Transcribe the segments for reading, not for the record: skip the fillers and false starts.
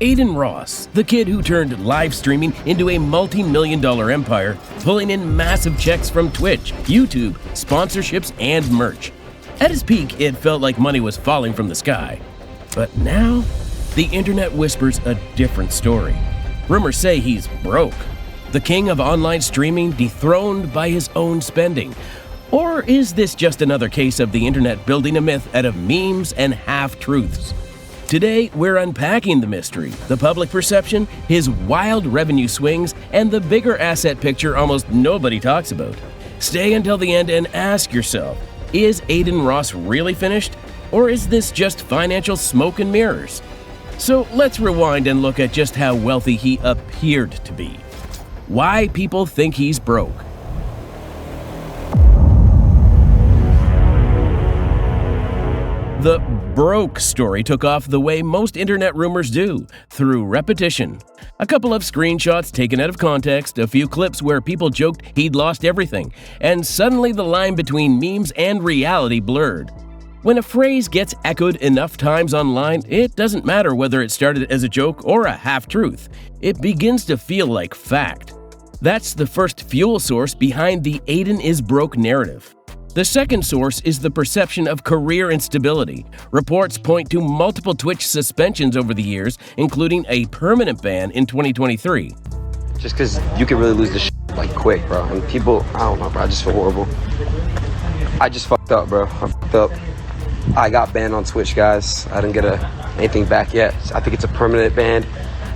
Adin Ross, the kid who turned live streaming into a multi-million-dollar empire, pulling in massive checks from Twitch, YouTube, sponsorships, and merch. At his peak, it felt like money was falling from the sky. But now, the internet whispers a different story. Rumors say he's broke. The king of online streaming dethroned by his own spending. Or is this just another case of the internet building a myth out of memes and half-truths? Today, we're unpacking the mystery, the public perception, his wild revenue swings, and the bigger asset picture almost nobody talks about. Stay until the end and ask yourself, is Adin Ross really finished? Or is this just financial smoke and mirrors? So let's rewind and look at just how wealthy he appeared to be. Why people think he's broke. The broke story took off the way most internet rumors do, through repetition. A couple of screenshots taken out of context, a few clips where people joked he'd lost everything, and suddenly the line between memes and reality blurred. When a phrase gets echoed enough times online, it doesn't matter whether it started as a joke or a half-truth. It begins to feel like fact. That's the first fuel source behind the Adin is broke narrative. The second source is the perception of career instability. Reports point to multiple Twitch suspensions over the years, including a permanent ban in 2023. Just because you can really lose the shit like quick, bro. And people, I don't know, bro. I just feel horrible. I just fucked up, bro. I fucked up. I got banned on Twitch, guys. I didn't get anything back yet. I think it's a permanent ban.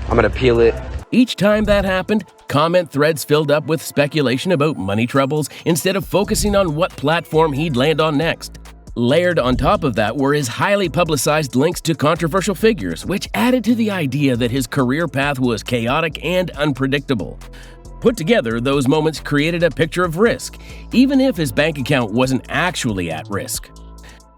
I'm gonna appeal it. Each time that happened, comment threads filled up with speculation about money troubles instead of focusing on what platform he'd land on next. Layered on top of that were his highly publicized links to controversial figures, which added to the idea that his career path was chaotic and unpredictable. Put together, those moments created a picture of risk, even if his bank account wasn't actually at risk.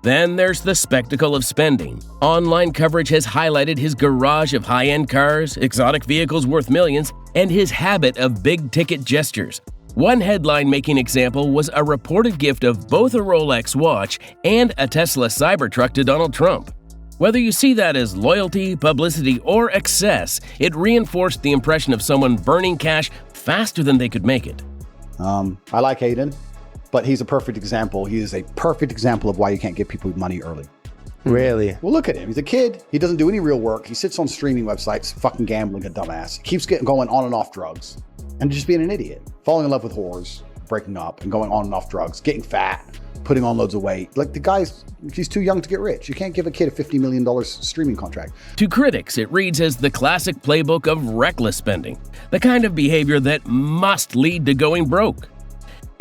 Then there's the spectacle of spending. Online coverage has highlighted his garage of high-end cars, exotic vehicles worth millions, and his habit of big-ticket gestures. One headline-making example was a reported gift of both a Rolex watch and a Tesla Cybertruck to Donald Trump. Whether you see that as loyalty, publicity, or excess, it reinforced the impression of someone burning cash faster than they could make it. I like Adin, but he's a perfect example. He is a perfect example of why you can't give people money early. Really? Well, look at him. He's a kid. He doesn't do any real work. He sits on streaming websites, fucking gambling, a dumbass. He keeps going on and off drugs and just being an idiot. Falling in love with whores, breaking up and going on and off drugs, getting fat, putting on loads of weight. Like he's too young to get rich. You can't give a kid a $50 million streaming contract. To critics, it reads as the classic playbook of reckless spending, the kind of behavior that must lead to going broke.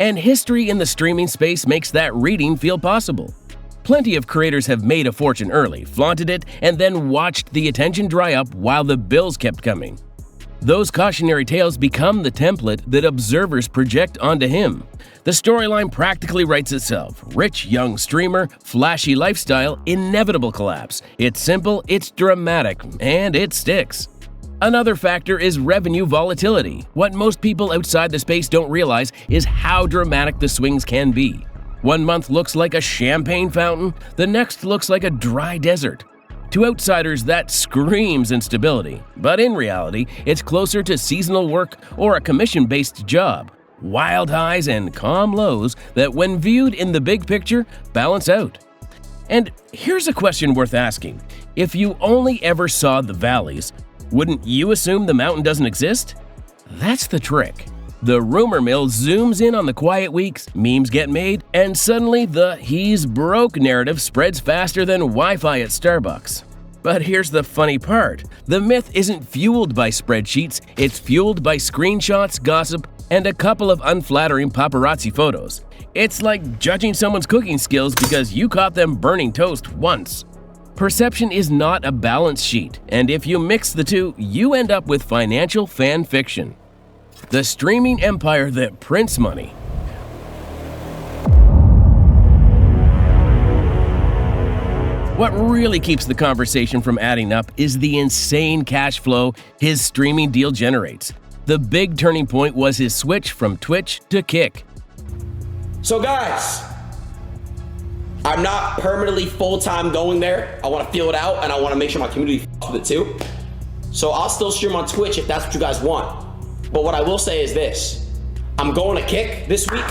And history in the streaming space makes that reading feel possible. Plenty of creators have made a fortune early, flaunted it, and then watched the attention dry up while the bills kept coming. Those cautionary tales become the template that observers project onto him. The storyline practically writes itself. Rich young streamer, flashy lifestyle, inevitable collapse. It's simple, it's dramatic, and it sticks. Another factor is revenue volatility. What most people outside the space don't realize is how dramatic the swings can be. One month looks like a champagne fountain, the next looks like a dry desert. To outsiders, that screams instability, but in reality, it's closer to seasonal work or a commission-based job. Wild highs and calm lows that, when viewed in the big picture, balance out. And here's a question worth asking. If you only ever saw the valleys, wouldn't you assume the mountain doesn't exist? That's the trick. The rumor mill zooms in on the quiet weeks, memes get made, and suddenly the he's broke narrative spreads faster than Wi-Fi at Starbucks. But here's the funny part. The myth isn't fueled by spreadsheets, it's fueled by screenshots, gossip, and a couple of unflattering paparazzi photos. It's like judging someone's cooking skills because you caught them burning toast once. Perception is not a balance sheet, and if you mix the two, you end up with financial fan fiction. The streaming empire that prints money. What really keeps the conversation from adding up is the insane cash flow his streaming deal generates. The big turning point was his switch from Twitch to Kick. So guys, I'm not permanently full-time going there. I want to feel it out and I want to make sure my community f***s with it too. So I'll still stream on Twitch if that's what you guys want. But what I will say is this. I'm going to Kick this week.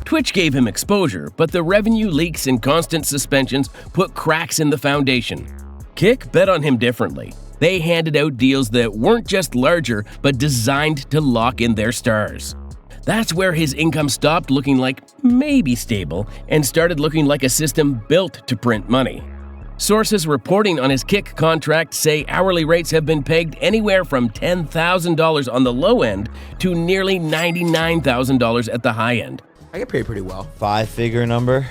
Twitch gave him exposure, but the revenue leaks and constant suspensions put cracks in the foundation. Kick bet on him differently. They handed out deals that weren't just larger, but designed to lock in their stars. That's where his income stopped looking like maybe stable and started looking like a system built to print money. Sources reporting on his Kick contract say hourly rates have been pegged anywhere from $10,000 on the low end to nearly $99,000 at the high end. I get paid pretty well. 5-figure number?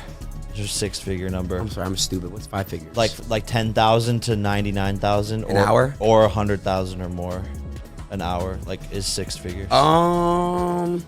Or 6-figure number? I'm sorry, I'm stupid. What's 5 figures? Like 10,000 to 99,000 an hour, or 100,000 or more an hour. Like is 6 figures. The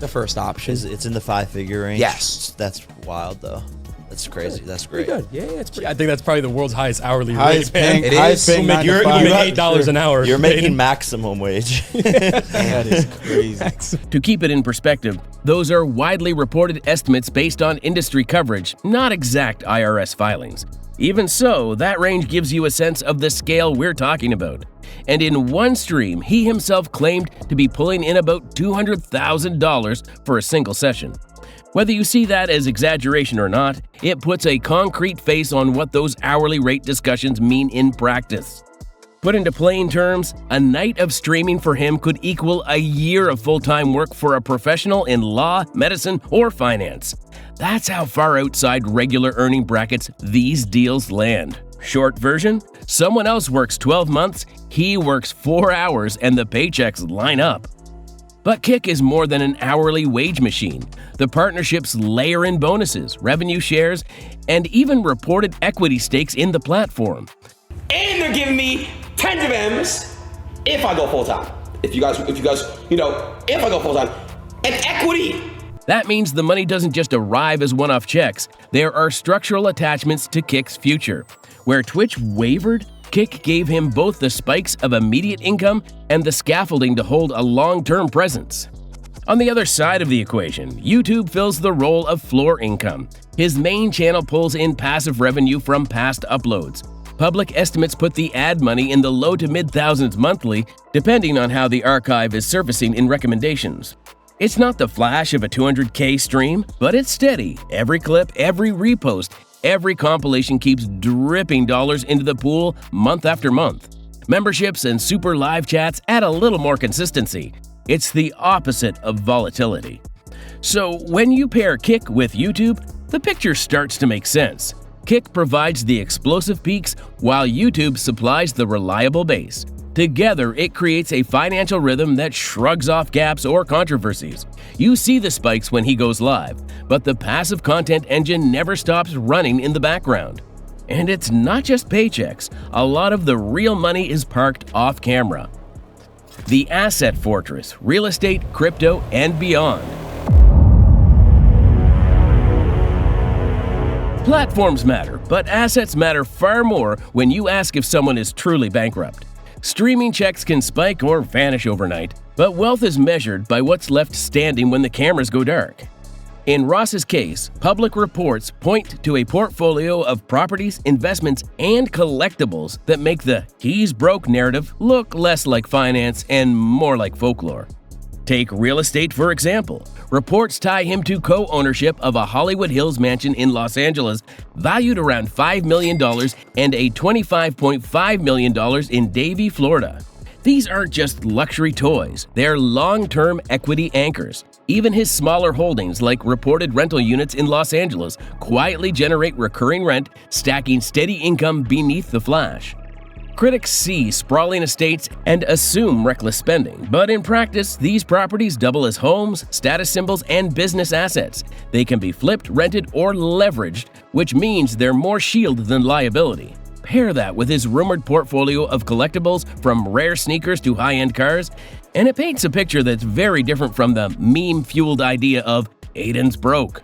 first option. It's in the 5-figure range. Yes. That's wild though. That's crazy. That's great. Pretty good. Yeah, it's pretty. I think that's probably the world's highest hourly Highest rate. paying, It highest is. paying You're 9 to going 5. to make $8 an hour. You're making maximum wage. That is crazy. To keep it in perspective, those are widely reported estimates based on industry coverage, not exact IRS filings. Even so, that range gives you a sense of the scale we're talking about. And in one stream, he himself claimed to be pulling in about $200,000 for a single session. Whether you see that as exaggeration or not, it puts a concrete face on what those hourly rate discussions mean in practice. Put into plain terms, a night of streaming for him could equal a year of full-time work for a professional in law, medicine, or finance. That's how far outside regular earning brackets these deals land. Short version, someone else works 12 months, he works 4 hours, and the paychecks line up. But Kick is more than an hourly wage machine. The partnerships layer in bonuses, revenue shares, and even reported equity stakes in the platform. And they're giving me tens of M's if I go full time. If you guys, if I go full time. And equity. That means the money doesn't just arrive as one-off checks. There are structural attachments to Kick's future. Where Twitch wavered, Kick gave him both the spikes of immediate income and the scaffolding to hold a long-term presence. On the other side of the equation, YouTube fills the role of floor income. His main channel pulls in passive revenue from past uploads. Public estimates put the ad money in the low to mid-thousands monthly, depending on how the archive is surfacing in recommendations. It's not the flash of a 200K stream, but it's steady. Every clip, every repost, every compilation keeps dripping dollars into the pool month after month. Memberships and super live chats add a little more consistency. It's the opposite of volatility. So when you pair Kick with YouTube, the picture starts to make sense. Kick provides the explosive peaks while YouTube supplies the reliable base. Together, it creates a financial rhythm that shrugs off gaps or controversies. You see the spikes when he goes live, but the passive content engine never stops running in the background. And it's not just paychecks. A lot of the real money is parked off camera. The asset fortress, real estate, crypto, and beyond. Platforms matter, but assets matter far more when you ask if someone is truly bankrupt. Streaming checks can spike or vanish overnight, but wealth is measured by what's left standing when the cameras go dark. In Ross's case, public reports point to a portfolio of properties, investments, and collectibles that make the "he's broke" narrative look less like finance and more like folklore. Take real estate, for example. Reports tie him to co-ownership of a Hollywood Hills mansion in Los Angeles, valued around $5 million, and a $25.5 million in Davie, Florida. These aren't just luxury toys, they're long-term equity anchors. Even his smaller holdings, like reported rental units in Los Angeles, quietly generate recurring rent, stacking steady income beneath the flash. Critics see sprawling estates and assume reckless spending, but in practice, these properties double as homes, status symbols, and business assets. They can be flipped, rented, or leveraged, which means they're more shield than liability. Pair that with his rumored portfolio of collectibles from rare sneakers to high-end cars, and it paints a picture that's very different from the meme-fueled idea of Adin's broke.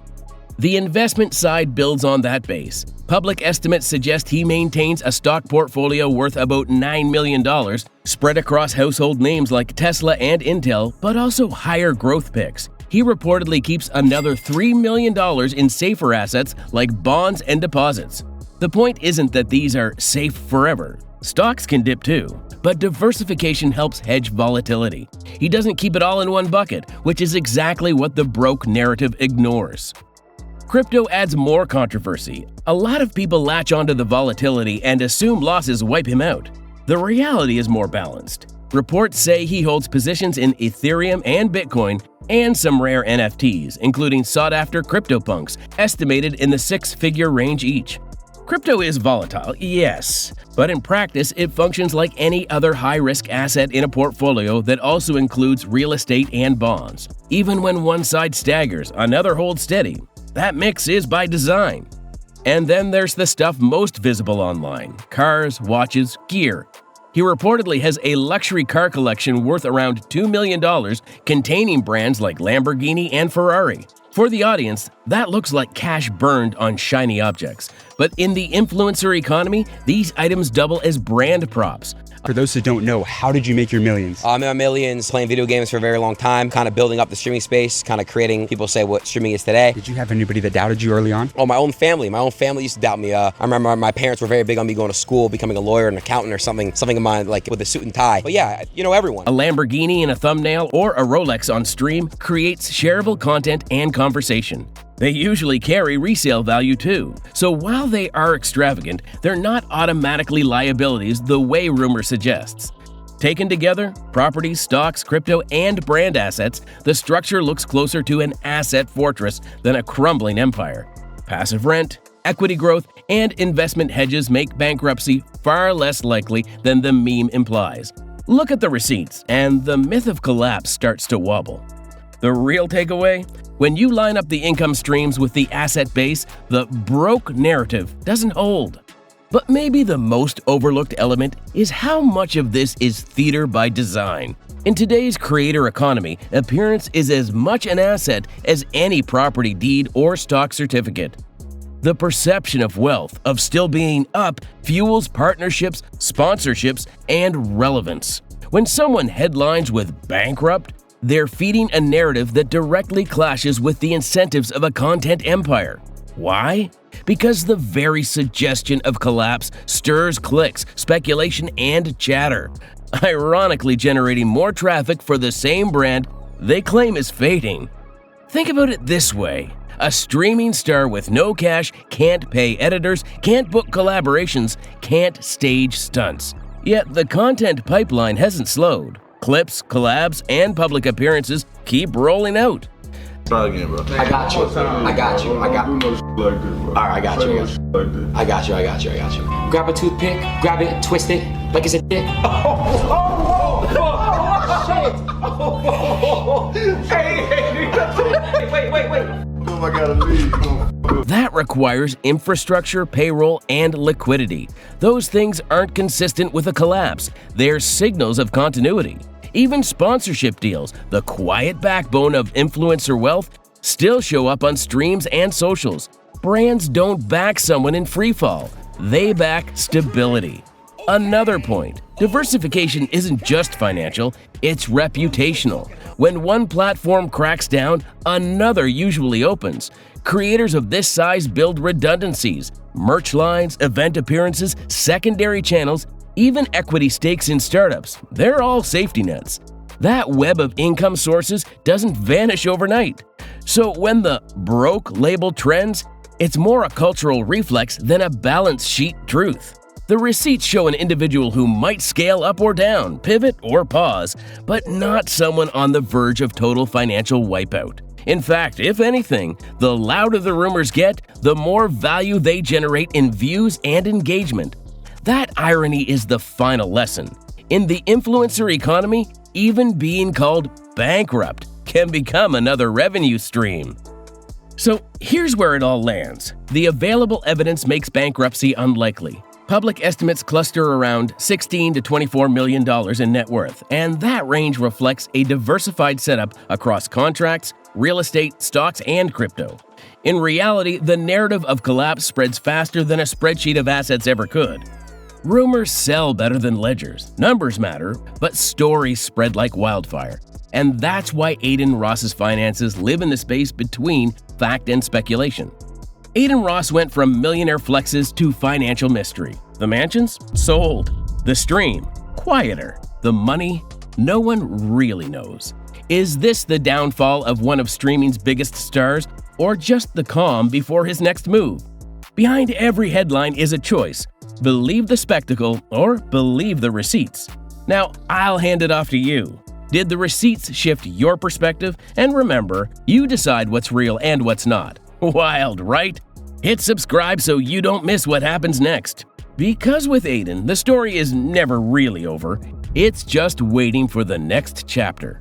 The investment side builds on that base. Public estimates suggest he maintains a stock portfolio worth about $9 million, spread across household names like Tesla and Intel, but also higher growth picks. He reportedly keeps another $3 million in safer assets like bonds and deposits. The point isn't that these are safe forever. Stocks can dip too. But diversification helps hedge volatility. He doesn't keep it all in one bucket, which is exactly what the broke narrative ignores. Crypto adds more controversy. A lot of people latch onto the volatility and assume losses wipe him out. The reality is more balanced. Reports say he holds positions in Ethereum and Bitcoin and some rare NFTs, including sought-after CryptoPunks, estimated in the six-figure range each. Crypto is volatile, yes, but in practice it functions like any other high-risk asset in a portfolio that also includes real estate and bonds. Even when one side staggers, another holds steady. That mix is by design. And then there's the stuff most visible online: cars, watches, gear. He reportedly has a luxury car collection worth around $2 million containing brands like Lamborghini and Ferrari. For the audience, that looks like cash burned on shiny objects. But in the influencer economy, these items double as brand props. For those that don't know, how did you make your millions? I made my millions playing video games for a very long time, kind of building up the streaming space, kind of creating, people say what streaming is today. Did you have anybody that doubted you early on? Oh, my own family. My own family used to doubt me. I remember my parents were very big on me going to school, becoming a lawyer, an accountant, or something in mind, like with a suit and tie. But yeah, you know everyone. A Lamborghini in a thumbnail or a Rolex on stream creates shareable content and conversation. They usually carry resale value too. So while they are extravagant, they're not automatically liabilities the way rumor suggests. Taken together, properties, stocks, crypto, and brand assets, the structure looks closer to an asset fortress than a crumbling empire. Passive rent, equity growth, and investment hedges make bankruptcy far less likely than the meme implies. Look at the receipts, and the myth of collapse starts to wobble. The real takeaway? When you line up the income streams with the asset base, the broke narrative doesn't hold. But maybe the most overlooked element is how much of this is theater by design. In today's creator economy, appearance is as much an asset as any property deed or stock certificate. The perception of wealth, of still being up, fuels partnerships, sponsorships, and relevance. When someone headlines with bankrupt, they're feeding a narrative that directly clashes with the incentives of a content empire. Why? Because the very suggestion of collapse stirs clicks, speculation, and chatter, ironically generating more traffic for the same brand they claim is fading. Think about it this way. A streaming star with no cash can't pay editors, can't book collaborations, can't stage stunts. Yet the content pipeline hasn't slowed. Clips, collabs, and public appearances keep rolling out. Try again, bro. I got you. I got you. All right, I got you. I got you. Grab a toothpick, grab it, twist it like it's a dick. I gotta leave. That requires infrastructure, payroll, and liquidity. Those things aren't consistent with a collapse. They're signals of continuity. Even sponsorship deals, the quiet backbone of influencer wealth, still show up on streams and socials. Brands don't back someone in freefall. They back stability. Another point, diversification isn't just financial, it's reputational. When one platform cracks down, another usually opens. Creators of this size build redundancies, merch lines, event appearances, secondary channels, even equity stakes in startups. They're all safety nets. That web of income sources doesn't vanish overnight. So when the broke label trends, it's more a cultural reflex than a balance sheet truth. The receipts show an individual who might scale up or down, pivot or pause, but not someone on the verge of total financial wipeout. In fact, if anything, the louder the rumors get, the more value they generate in views and engagement. That irony is the final lesson. In the influencer economy, even being called bankrupt can become another revenue stream. So here's where it all lands. The available evidence makes bankruptcy unlikely. Public estimates cluster around $16 to $24 million in net worth, and that range reflects a diversified setup across contracts, real estate, stocks, and crypto. In reality, the narrative of collapse spreads faster than a spreadsheet of assets ever could. Rumors sell better than ledgers. Numbers matter, but stories spread like wildfire. And that's why Adin Ross's finances live in the space between fact and speculation. Adin Ross went from millionaire flexes to financial mystery. The mansions? Sold. The stream? quieter. The money, no one really knows. Is this the downfall of one of streaming's biggest stars, or just the calm before his next move? Behind every headline is a choice. Believe the spectacle or believe the receipts. Now, I'll hand it off to you. Did the receipts shift your perspective? And remember, you decide what's real and what's not. Wild, right? Hit subscribe so you don't miss what happens next. Because with Adin, the story is never really over. It's just waiting for the next chapter.